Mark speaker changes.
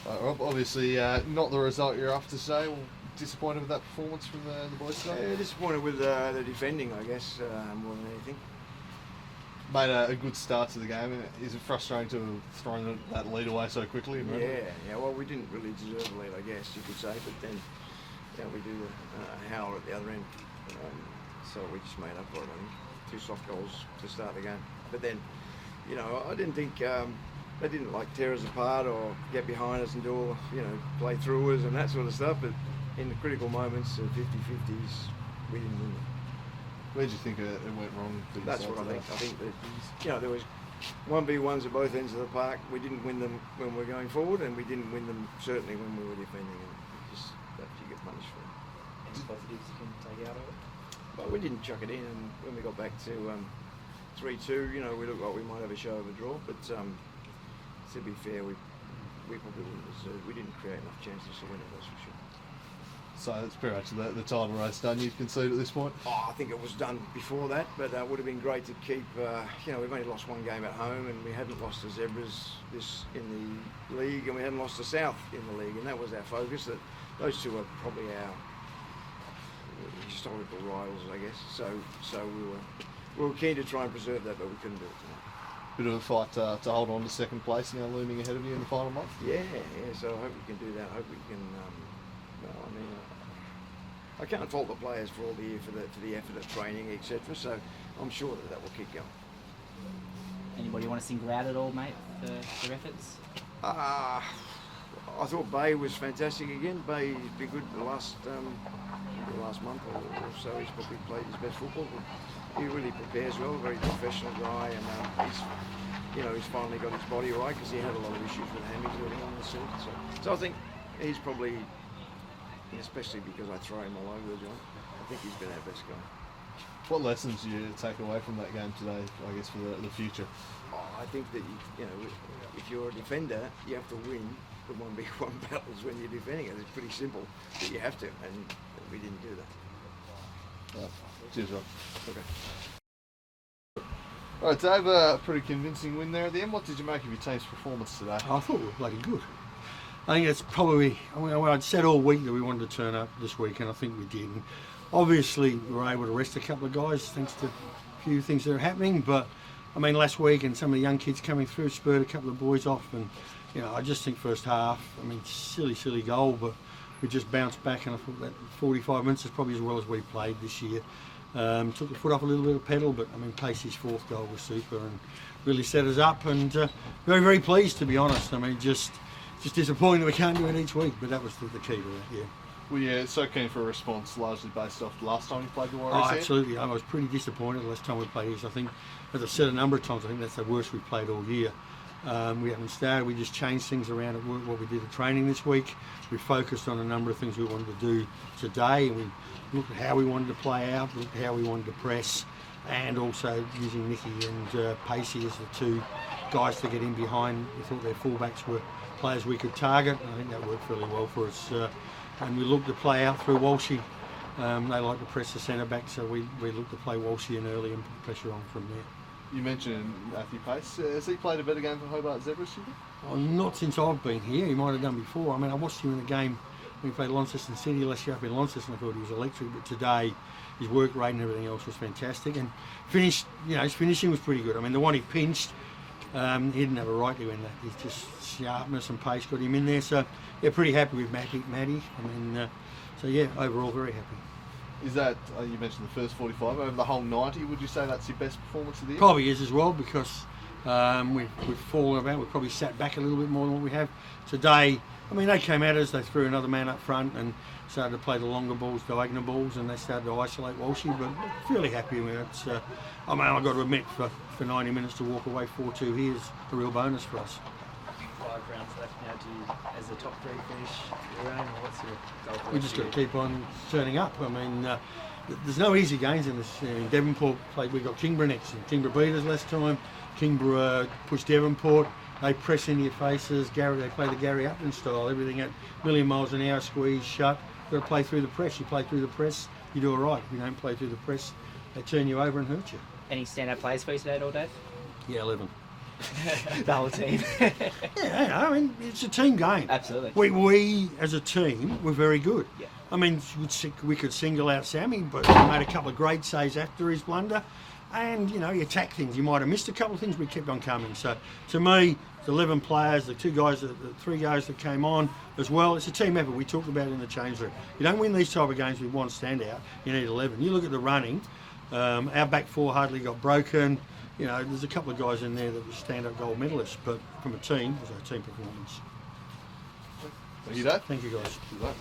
Speaker 1: Obviously, not the result you're after today. Disappointed with that performance from the boys today?
Speaker 2: Yeah, disappointed with the defending, I guess, more than anything.
Speaker 1: Made a good start to the game. Is it frustrating to have thrown that lead away so quickly?
Speaker 2: Yeah. Well, we didn't really deserve the lead, I guess you could say, but then we do a howler at the other end. So we just made up for it. I think 2 soft goals to start the game. But then, I didn't think they didn't tear us apart or get behind us and do all, play through us and that sort of stuff. But in the critical moments, 50-50s, we didn't win them.
Speaker 1: Where do you think it went wrong?
Speaker 2: That's what I think. I think that there was 1v1s at both ends of the park. We didn't win them when we were going forward, and we didn't win them certainly when we were defending. And just that you get punished for.
Speaker 3: Any positives you can take out of it?
Speaker 2: But we didn't chuck it in, and when we got back to 3-2, we looked like we might have a show of a draw. But to be fair, we probably wouldn't deserve. We didn't create enough chances to win it, that's for sure.
Speaker 1: So it's pretty much the title race done. You'd concede at this point?
Speaker 2: I think it was done before that, but it would have been great to keep. We've only lost 1 game at home, and we hadn't lost the Zebras in the league, and we hadn't lost the South in the league, and that was our focus. That those 2 are probably our historical rivals, I guess. So we were keen to try and preserve that, but we couldn't do it tonight.
Speaker 1: Bit of a fight to hold on to second place now, looming ahead of you in the final month.
Speaker 2: Yeah. So I hope we can do that. I hope we can. I can't fault the players for all the year for the effort of training, etc. So I'm sure that will keep going.
Speaker 3: Anybody you want to single out at all, mate, for their efforts?
Speaker 2: I thought Bay was fantastic again. Bay's been good the last month or so. He's probably played his best football. But he really prepares well. Very professional guy, and he's finally got his body right because he had a lot of issues with hammies early on the season. So I think he's probably. Especially because I throw him all over the joint. I think he's been our best guy.
Speaker 1: What lessons do you take away from that game today, I guess, for the future?
Speaker 2: I think that, if you're a defender, you have to win the 1v1 battles when you're defending it. It's pretty simple, but you have to, and we didn't do that.
Speaker 1: Cheers, Rob.
Speaker 2: Okay.
Speaker 1: All right, Dave, a pretty convincing win there at the end. What did you make of your team's performance today?
Speaker 4: I thought we were bloody good. I think it's probably, I'd said all week that we wanted to turn up this week, and I think we did. And obviously, we were able to rest a couple of guys thanks to a few things that are happening. But, last week and some of the young kids coming through spurred a couple of boys off. And, I just think first half, silly goal, but we just bounced back. And I thought that 45 minutes is probably as well as we played this year. Took the foot off a little bit of pedal, but, Pacey's 4th goal was super and really set us up. And very, very pleased, to be honest. Just disappointing that we can't do it each week, but that was the key to that, yeah.
Speaker 1: Well, yeah, so keen for a response largely based off the last time you played the Warriors here?
Speaker 4: Absolutely. I was pretty disappointed the last time we played here. I think, as I've said a number of times, I think that's the worst we've played all year. We haven't started. We just changed things around at what we did at training this week. We focused on a number of things we wanted to do today, and we looked at how we wanted to play out, looked at how we wanted to press, and also using Nicky and Pacey as the 2 guys to get in behind. We thought their fullbacks were players we could target, and I think that worked fairly well for us. And we looked to play out through Walshy. They like to press the centre back, so we looked to play Walshy in early and put pressure on from there.
Speaker 1: You mentioned Matthew Pace. Has he played a better game for Hobart Zebras, you think?
Speaker 4: Well, not since I've been here. He might have done before. I watched him in the game when he played Launceston City last year up in Launceston. I thought he was electric, but today his work rate and everything else was fantastic. And his finishing was pretty good. The one he pinched, he didn't have a right to win that. He's just sharpness and pace got him in there. So, yeah, pretty happy with Matty. Overall very happy.
Speaker 1: Is that, you mentioned the first 45, over the whole 90, would you say that's your best performance of the year?
Speaker 4: Probably is as well, because we've fallen about. We've probably sat back a little bit more than what we have. Today, they came at us, they threw another man up front and started to play the longer balls, diagonal balls, and they started to isolate Walshy, but fairly happy with it. I've got to admit, for 90 minutes to walk away 4-2 here is a real bonus for us.
Speaker 3: 5 rounds left now. Do you, as the top 3, finish your own, or what's your goal?
Speaker 4: We just got to keep on turning up. There's no easy games in this. In Devonport we got Kingborough next, and Kingborough beat us last time. Kingborough pushed Devonport. They press into your faces. They play the Gary Upton style. Everything at a million miles an hour, squeeze, shut. You've got to play through the press. You play through the press, you do it right. If you don't play through the press, they turn you over and hurt you.
Speaker 3: Any stand-up players for you today at all, Dave?
Speaker 4: Yeah, 11.
Speaker 3: The whole team.
Speaker 4: Yeah, I mean, it's a team game.
Speaker 3: Absolutely.
Speaker 4: We as a team, were very good.
Speaker 3: Yeah.
Speaker 4: I mean, we could single out Sammy, but he made a couple of great saves after his blunder. And, you know, you attack things. You might have missed a couple of things, but he kept on coming. So, to me, the 11 players, the 3 guys that came on as well, it's a team effort. We talked about it in the change room. You don't win these type of games with one standout. You need 11. You look at the running. Our back four hardly got broken. You know, there's a couple of guys in there that were stand-up gold medalists, but from a team, it was a team performance.
Speaker 1: Thank you, Dave.
Speaker 4: Thank you, guys.
Speaker 1: Good luck.